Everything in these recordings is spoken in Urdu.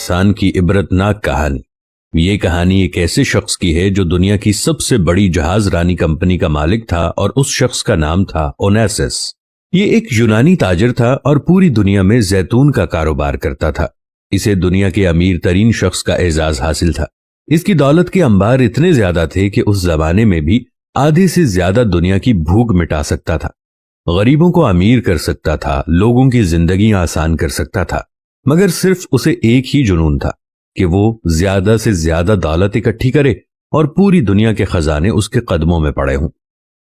انسان کی عبرتناک کہانی۔ یہ کہانی ایک ایسے شخص کی ہے جو دنیا کی سب سے بڑی جہاز رانی کمپنی کا مالک تھا اور اس شخص کا نام تھا اونیسس۔ یہ ایک یونانی تاجر تھا اور پوری دنیا میں زیتون کا کاروبار کرتا تھا۔ اسے دنیا کے امیر ترین شخص کا اعزاز حاصل تھا۔ اس کی دولت کے انبار اتنے زیادہ تھے کہ اس زمانے میں بھی آدھے سے زیادہ دنیا کی بھوک مٹا سکتا تھا، غریبوں کو امیر کر سکتا تھا، لوگوں کی زندگیاں آسان کر سکتا تھا، مگر صرف اسے ایک ہی جنون تھا کہ وہ زیادہ سے زیادہ دولت اکٹھی کرے اور پوری دنیا کے خزانے اس کے قدموں میں پڑے ہوں۔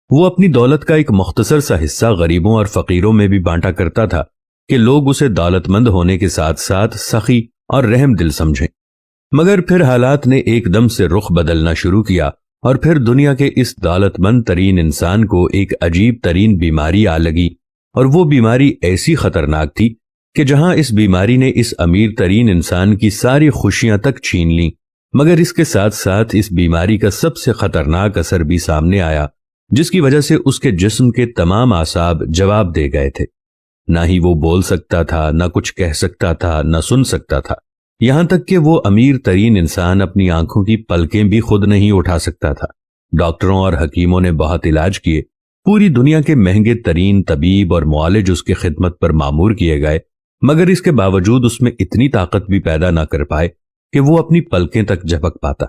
وہ اپنی دولت کا ایک مختصر سا حصہ غریبوں اور فقیروں میں بھی بانٹا کرتا تھا کہ لوگ اسے دولت مند ہونے کے ساتھ ساتھ سخی اور رحم دل سمجھیں۔ مگر پھر حالات نے ایک دم سے رخ بدلنا شروع کیا اور پھر دنیا کے اس دولت مند ترین انسان کو ایک عجیب ترین بیماری آ لگی، اور وہ بیماری ایسی خطرناک تھی کہ جہاں اس بیماری نے اس امیر ترین انسان کی ساری خوشیاں تک چھین لیں، مگر اس کے ساتھ ساتھ اس بیماری کا سب سے خطرناک اثر بھی سامنے آیا، جس کی وجہ سے اس کے جسم کے تمام اعصاب جواب دے گئے تھے۔ نہ ہی وہ بول سکتا تھا، نہ کچھ کہہ سکتا تھا، نہ سن سکتا تھا، یہاں تک کہ وہ امیر ترین انسان اپنی آنکھوں کی پلکیں بھی خود نہیں اٹھا سکتا تھا۔ ڈاکٹروں اور حکیموں نے بہت علاج کیے، پوری دنیا کے مہنگے ترین طبیب اور معالج اس کی خدمت پر مامور کیے گئے، مگر اس کے باوجود اس میں اتنی طاقت بھی پیدا نہ کر پائے کہ وہ اپنی پلکیں تک جھپک پاتا۔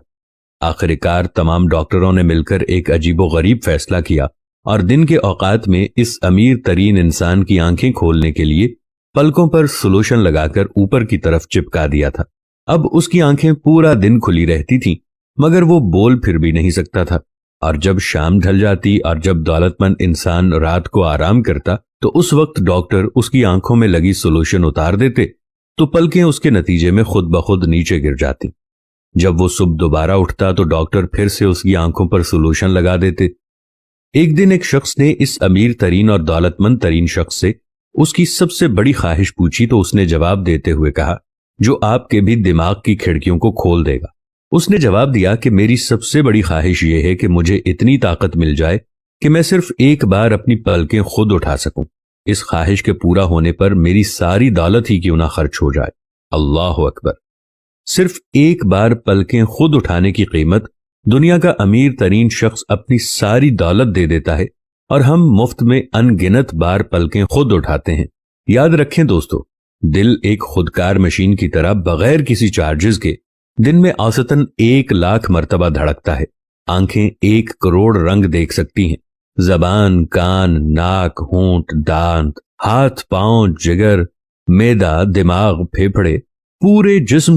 آخرکار تمام ڈاکٹروں نے مل کر ایک عجیب و غریب فیصلہ کیا اور دن کے اوقات میں اس امیر ترین انسان کی آنکھیں کھولنے کے لیے پلکوں پر سلوشن لگا کر اوپر کی طرف چپکا دیا تھا۔ اب اس کی آنکھیں پورا دن کھلی رہتی تھیں، مگر وہ بول پھر بھی نہیں سکتا تھا، اور جب شام ڈھل جاتی اور جب دولت مند انسان رات کو آرام کرتا تو اس وقت ڈاکٹر اس کی آنکھوں میں لگی سلوشن اتار دیتے تو پلکیں اس کے نتیجے میں خود بخود نیچے گر جاتی۔ جب وہ صبح دوبارہ اٹھتا تو ڈاکٹر پھر سے اس کی آنکھوں پر سلوشن لگا دیتے۔ ایک دن ایک شخص نے اس امیر ترین اور دولت مند ترین شخص سے اس کی سب سے بڑی خواہش پوچھی تو اس نے جواب دیتے ہوئے کہا، جو آپ کے بھی دماغ کی کھڑکیوں کو کھول دے گا۔ اس نے جواب دیا کہ میری سب سے بڑی خواہش یہ ہے کہ مجھے اتنی طاقت مل جائے کہ میں صرف ایک بار اپنی پلکیں خود اٹھا سکوں۔ اس خواہش کے پورا ہونے پر میری ساری دولت ہی کیوں نہ خرچ ہو جائے۔ اللہ اکبر! صرف ایک بار پلکیں خود اٹھانے کی قیمت دنیا کا امیر ترین شخص اپنی ساری دولت دے دیتا ہے، اور ہم مفت میں ان گنت بار پلکیں خود اٹھاتے ہیں۔ یاد رکھیں دوستو، دل ایک خودکار مشین کی طرح بغیر کسی چارجز کے دن میں اوسطاً 1,00,000 مرتبہ دھڑکتا ہے۔ آنکھیں 1 کروڑ رنگ دیکھ سکتی ہیں، زبان، کان، ناک، ہونٹ، دانت، ہاتھ، پاؤں، جگر، معدہ، دماغ، پھیپھڑے، پورے جسم